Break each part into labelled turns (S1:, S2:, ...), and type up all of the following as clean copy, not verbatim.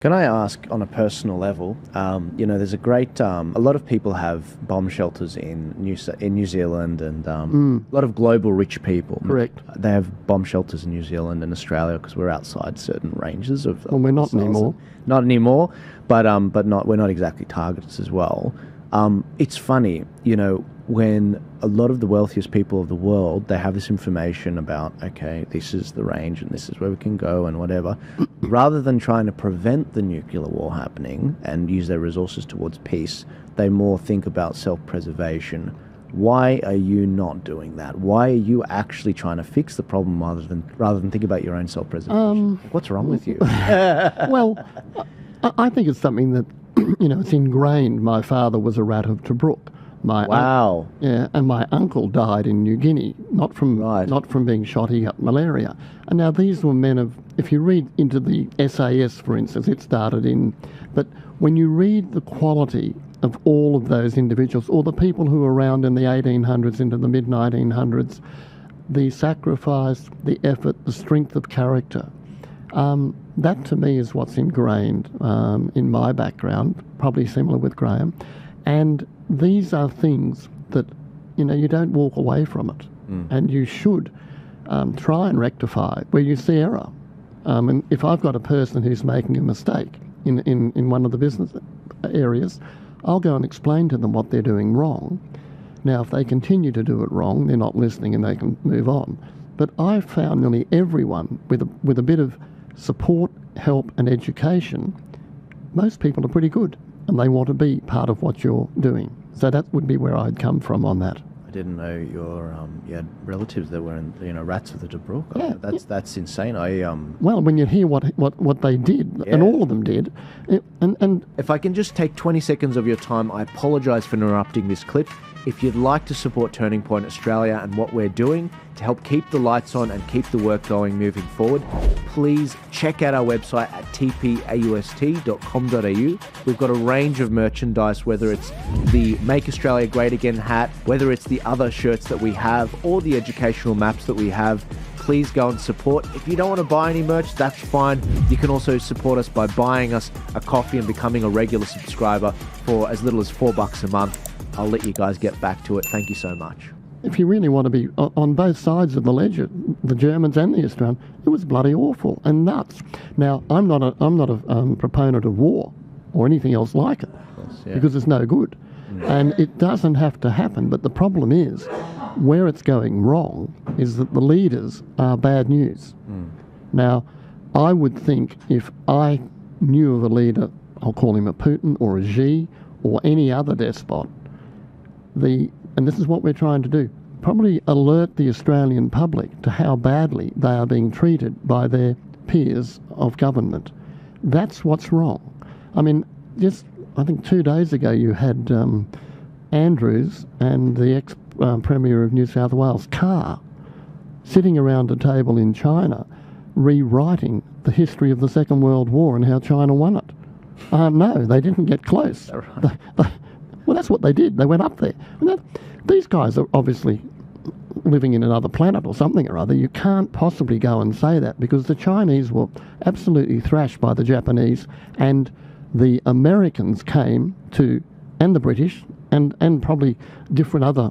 S1: Can I ask on a personal level? There's a lot of people have bomb shelters in New Zealand, and a lot of global rich people.
S2: Correct.
S1: They have bomb shelters in New Zealand and Australia because we're outside certain ranges of.
S2: Well, we're not anymore.
S1: Not anymore, but not we're not exactly targets as well. It's funny, when a lot of the wealthiest people of the world, they have this information about, okay, this is the range and this is where we can go and whatever, rather than trying to prevent the nuclear war happening and use their resources towards peace, they more think about self-preservation. Why are you not doing that? Why are you actually trying to fix the problem rather than think about your own self-preservation? What's wrong with you?
S2: Well, I think it's something that, it's ingrained. My father was a rat of Tobruk.
S1: Wow.
S2: And my uncle died in New Guinea, not from being shot. He got malaria. And now these were men of, if you read into the SAS, for instance, it started in, but when you read the quality of all of those individuals, or the people who were around in the 1800s into the mid-1900s, the sacrifice, the effort, the strength of character, that to me is what's ingrained in my background, probably similar with Graham. And these are things that, you don't walk away from it. And you should try and rectify where you see error. And if I've got a person who's making a mistake in one of the business areas, I'll go and explain to them what they're doing wrong. Now, if they continue to do it wrong, they're not listening and they can move on. But I've found nearly everyone with a bit of support, help and education, most people are pretty good and they want to be part of what you're doing. So that would be where I'd come from on that.
S1: I didn't know you had relatives that were rats of the Tobruk.
S2: Yeah,
S1: that's insane.
S2: Well, when you hear what they did, and all of them did, and
S1: if I can just take 20 seconds of your time, I apologise for interrupting this clip. If you'd like to support Turning Point Australia and what we're doing to help keep the lights on and keep the work going moving forward, please check out our website at tpaust.com.au. We've got a range of merchandise, whether it's the Make Australia Great Again hat, whether it's the other shirts that we have, or the educational maps that we have. Please go and support. If you don't want to buy any merch, that's fine. You can also support us by buying us a coffee and becoming a regular subscriber for as little as $4 a month. I'll let you guys get back to it. Thank you so much.
S2: If you really want to be on both sides of the ledger, the Germans and the Australians, it was bloody awful and nuts. Now, I'm not a proponent of war or anything else like it, because it's no good. And it doesn't have to happen. But the problem is, where it's going wrong is that the leaders are bad news. Now, I would think if I knew of a leader, I'll call him a Putin or a Xi or any other despot, and this is what we're trying to do, probably alert the Australian public to how badly they are being treated by their peers of government. That's what's wrong. I mean, I think 2 days ago you had Andrews and the ex-Premier of New South Wales, Carr, sitting around a table in China rewriting the history of the Second World War and how China won it. No, they didn't get close. Well, that's what they did. They went up there. These guys are obviously living in another planet or something or other. You can't possibly go and say that, because the Chinese were absolutely thrashed by the Japanese, and the Americans came to, and the British, and probably different other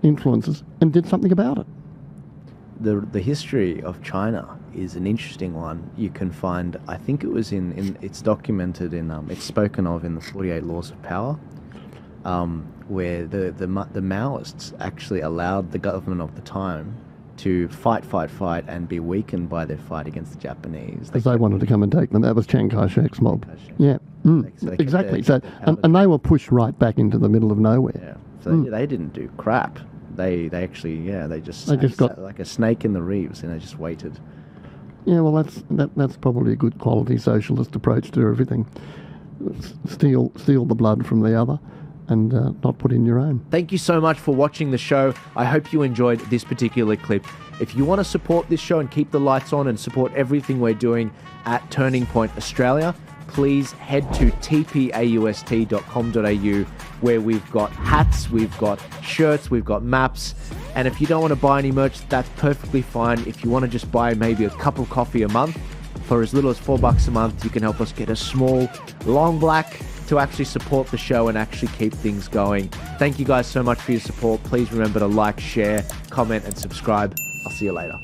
S2: influences, and did something about it.
S1: The history of China is an interesting one. You can find, I think it was it's documented in, it's spoken of in the 48 Laws of Power, where the Maoists actually allowed the government of the time to fight, and be weakened by their fight against the Japanese.
S2: Because they wanted to come and take them. That was Chiang Kai-shek's mob. Yeah, exactly. And they were pushed right back into the middle of nowhere.
S1: Yeah. So they didn't do crap. They actually, they just got like a snake in the reeds, and they just waited.
S2: Yeah, well, that's probably a good quality socialist approach to everything. Steal the blood from the other, and not put in your own.
S1: Thank you so much for watching the show. I hope you enjoyed this particular clip. If you want to support this show and keep the lights on and support everything we're doing at Turning Point Australia, please head to tpaust.com.au, where we've got hats, we've got shirts, we've got maps. And if you don't want to buy any merch, that's perfectly fine. If you want to just buy maybe a cup of coffee a month,
S3: For as little as $4 a month, you can help us get a small, long black to actually support the show and actually keep things going. Thank you guys so much for your support. Please remember to like, share, comment, and subscribe. I'll see you later.